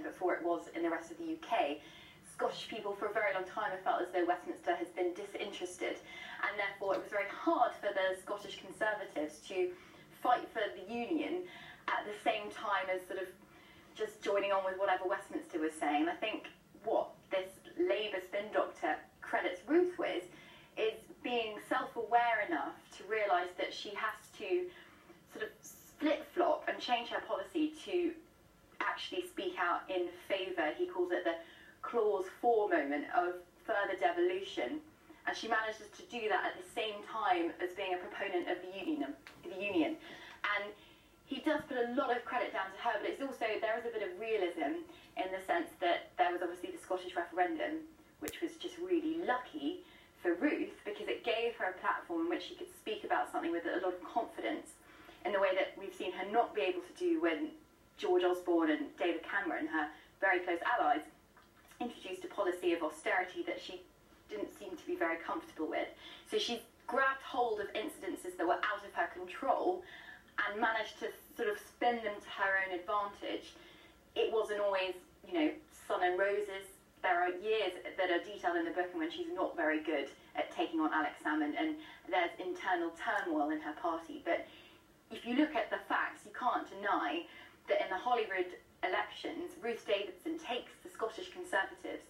Scotland before it was in the rest of the UK. Scottish people for a very long time have felt as though Westminster has been disinterested, and therefore it was very hard for the Scottish Conservatives to fight for the Union at the same time as sort of just joining on with whatever Westminster was saying. And I think what this Labour spin doctor credits Ruth with is being self-aware enough to realise that she has to sort of flip-flop and change her policy to actually speak out in favour, he calls it the clause 4 moment, of further devolution, and she manages to do that at the same time as being a proponent of the union. And he does put a lot of credit down to her, but it's also, there is a bit of realism in the sense that there was obviously the Scottish referendum, which was just really lucky for Ruth because it gave her a platform in which she could speak about something with a lot of confidence in the way that we've seen her not be able to do when George Osborne and David Cameron, her very close allies, introduced a policy of austerity that she didn't seem to be very comfortable with. So she's grabbed hold of incidences that were out of her control and managed to sort of spin them to her own advantage. It wasn't always, you know, sun and roses. There are years that are detailed in the book and when she's not very good at taking on Alex Salmond, and there's internal turmoil in her party. But if you look at the facts, you can't deny that in the Holyrood elections, Ruth Davidson takes the Scottish Conservatives,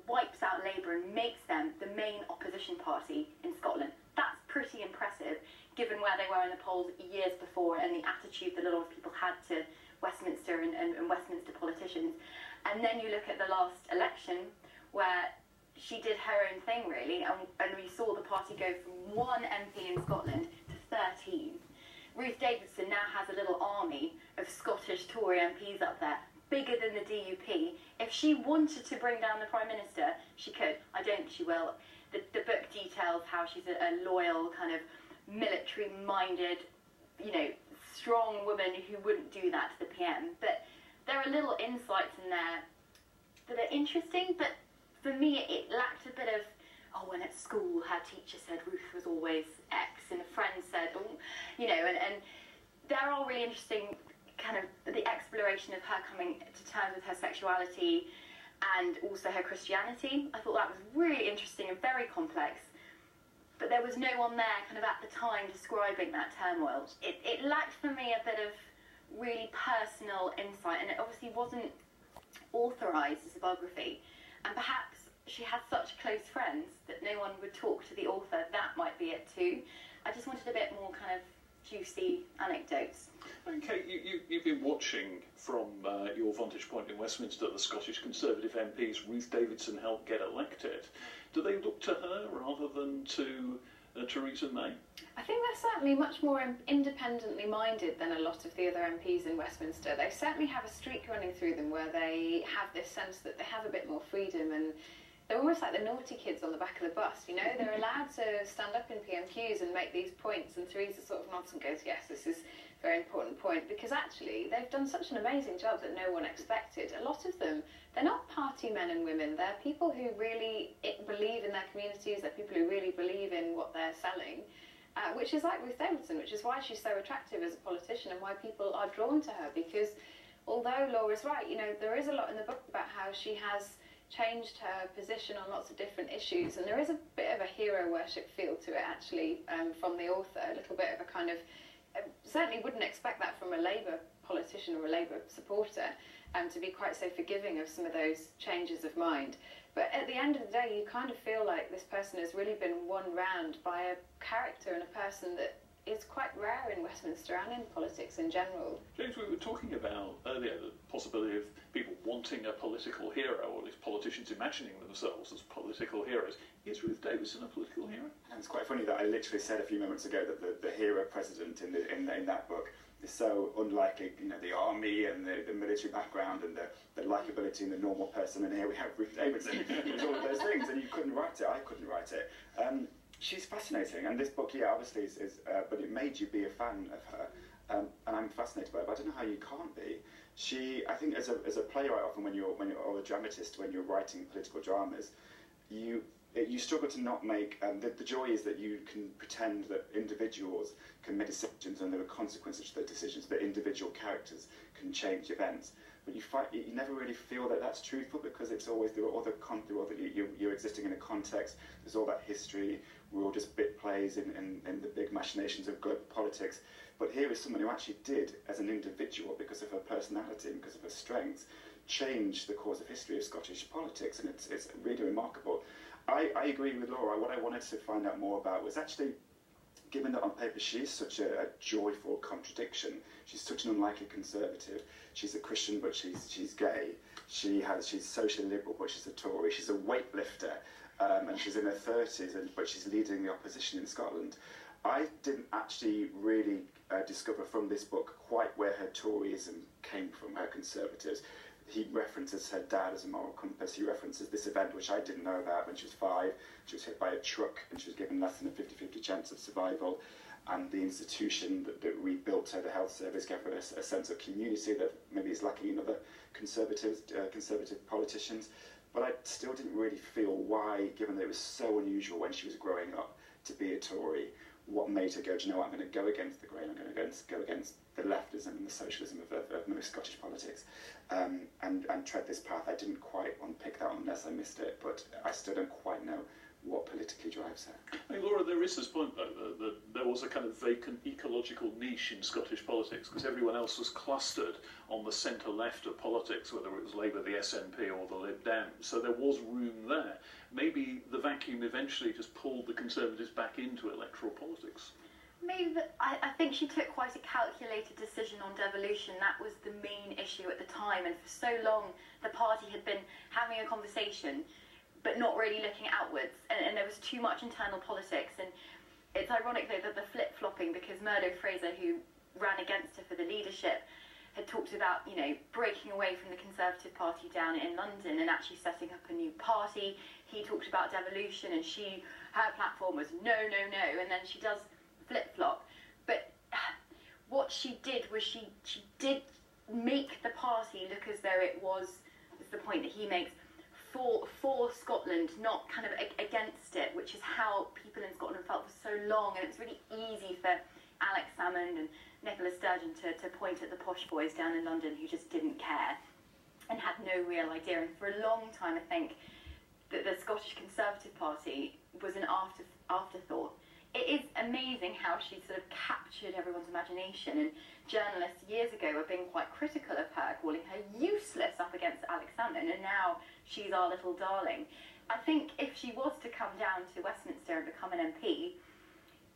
wipes out Labour and makes them the main opposition party in Scotland. That's pretty impressive, given where they were in the polls years before and the attitude that a lot of people had to Westminster and Westminster politicians. And then you look at the last election, where she did her own thing, really, and we saw the party go from 1 MP in Scotland to 13. Ruth Davidson now has a little army of Scottish Tory MPs up there, bigger than the DUP. If she wanted to bring down the Prime Minister, she could. I don't think she will. The book details how she's a loyal, kind of military-minded, you know, strong woman who wouldn't do that to the PM. But there are little insights in there that are interesting, but for me it lacked a bit of, oh, when at school her teacher said Ruth was always X and a friend said, oh, you know, and there are really interesting kind of the exploration of her coming to terms with her sexuality and also her Christianity. I thought that was really interesting and very complex, but there was no one there kind of at the time describing that turmoil. It lacked for me a bit of really personal insight, and it obviously wasn't authorised as a biography, and perhaps she had such close friends that no one would talk to the author. That might be it too. I just wanted a bit more kind of juicy anecdotes. Okay, you've been watching from your vantage point in Westminster the Scottish Conservative MPs Ruth Davidson helped get elected. Do they look to her rather than to Theresa May? I think they're certainly much more independently minded than a lot of the other MPs in Westminster. They certainly have a streak running through them where they have this sense that they have a bit more freedom, and they're almost like the naughty kids on the back of the bus, you know? They're allowed to stand up in PMQs and make these points, and Theresa sort of nods and goes, yes, this is a very important point, because actually they've done such an amazing job that no one expected. A lot of them, they're not party men and women, they're people who really believe in their communities, they're people who really believe in what they're selling, which is like Ruth Davidson, which is why she's so attractive as a politician and why people are drawn to her, because although Laura's right, you know, there is a lot in the book about how she has changed her position on lots of different issues, and there is a bit of a hero worship feel to it actually from the author, a little bit of a kind of, certainly wouldn't expect that from a Labour politician or a Labour supporter, to be quite so forgiving of some of those changes of mind. But at the end of the day, you kind of feel like this person has really been won round by a character and a person that is quite rare in Westminster and in politics in general. James, we were talking about earlier the possibility of people wanting a political hero, or at least politicians imagining themselves as political heroes. Is Ruth Davidson a political hero? And it's quite funny that I literally said a few moments ago that the hero president in that book is so unlike, you know, the army and the military background and the likability and the normal person, and here we have Ruth Davidson. It's all of those things, and you couldn't write it. I couldn't write it. She's fascinating, and this book, yeah, obviously is but it made you be a fan of her, and I'm fascinated by her. But I don't know how you can't be. I think, as a playwright, often when you're or a dramatist, when you're writing political dramas, you struggle to not make. The joy is that you can pretend that individuals can make decisions and there are consequences to those decisions, but individual characters can change events. but you never really feel that that's truthful, because it's always you're existing in a context. There's all that history. We're all just bit plays in the big machinations of global politics. But here is someone who actually did, as an individual, because of her personality and because of her strengths, change the course of history of Scottish politics, and it's really remarkable. I agree with Laura. What I wanted to find out more about was actually, given that on paper she is such a joyful contradiction, she's such an unlikely conservative. She's a Christian, but she's gay. She's socially liberal, but she's a Tory. She's a weightlifter, and she's in her 30s, but she's leading the opposition in Scotland. I didn't actually really discover from this book quite where her Toryism came from, her conservatives. He references her dad as a moral compass. He references this event, which I didn't know about, when she was 5. She was hit by a truck and she was given less than a 50-50 chance of survival. And the institution that rebuilt her, the health service, gave her a sense of community that maybe is lacking in other conservative politicians. But I still didn't really feel why, given that it was so unusual when she was growing up to be a Tory, what made her go, do you know what, I'm going to go against the grain, I'm going to go against the leftism and the socialism of most Scottish politics, and tread this path. I didn't quite unpick that unless I missed it, but I still don't quite know what politically drives her. Hey, Laura, there is this point, though, that there was a kind of vacant ecological niche in Scottish politics, because everyone else was clustered on the centre-left of politics, whether it was Labour, the SNP or the Lib Dems, so there was room there. Maybe the vacuum eventually just pulled the Conservatives back into electoral politics. Maybe, but I think she took quite a calculated decision on devolution. That was the main issue at the time, and for so long the party had been having a conversation but not really looking outwards, and there was too much internal politics. And it's ironic though that the flip-flopping, because Murdo Fraser, who ran against her for the leadership, had talked about, you know, breaking away from the Conservative Party down in London and actually setting up a new party. He talked about devolution, and her platform was no, no, no, and then she does flip-flop. But what she did was she did make the party look as though it was, is the point that he makes, for Scotland, not kind of against it, which is how people in Scotland felt for so long. And it's really easy for Alex Salmond and Nicola Sturgeon to point at the posh boys down in London who just didn't care and had no real idea. And for a long time, I think that the Scottish Conservative Party was an afterthought. It is amazing how she sort of captured everyone's imagination, and journalists years ago were being quite critical of her, calling her useless up against Alex Salmond, and now she's our little darling. I think if she was to come down to Westminster and become an MP,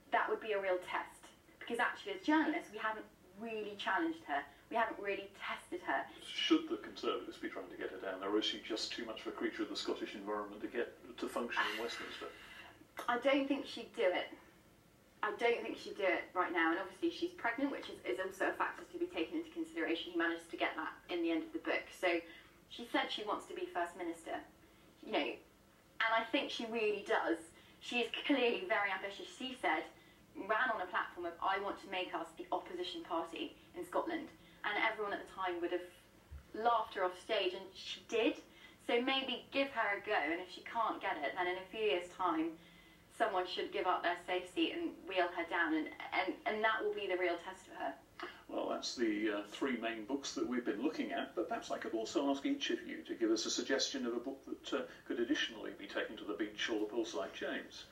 that would be a real test, because actually as journalists we haven't really challenged her, we haven't really tested her. Should the Conservatives be trying to get her down there, or is she just too much of a creature of the Scottish environment to function in Westminster? I don't think she'd do it. I don't think she'd do it right now, and obviously she's pregnant, which is also a factor to be taken into consideration. He managed to get that in the end of the book. So she said she wants to be First Minister, you know, and I think she really does. She is clearly very ambitious. She said, ran on a platform of, I want to make us the opposition party in Scotland, and everyone at the time would have laughed her off stage, and she did. So maybe give her a go, and if she can't get it, then in a few years' time someone should give up their safe seat and wheel her down, and that will be the real test for her. Well, that's the 3 main books that we've been looking at, but perhaps I could also ask each of you to give us a suggestion of a book that could additionally be taken to the beach or the poolside, James.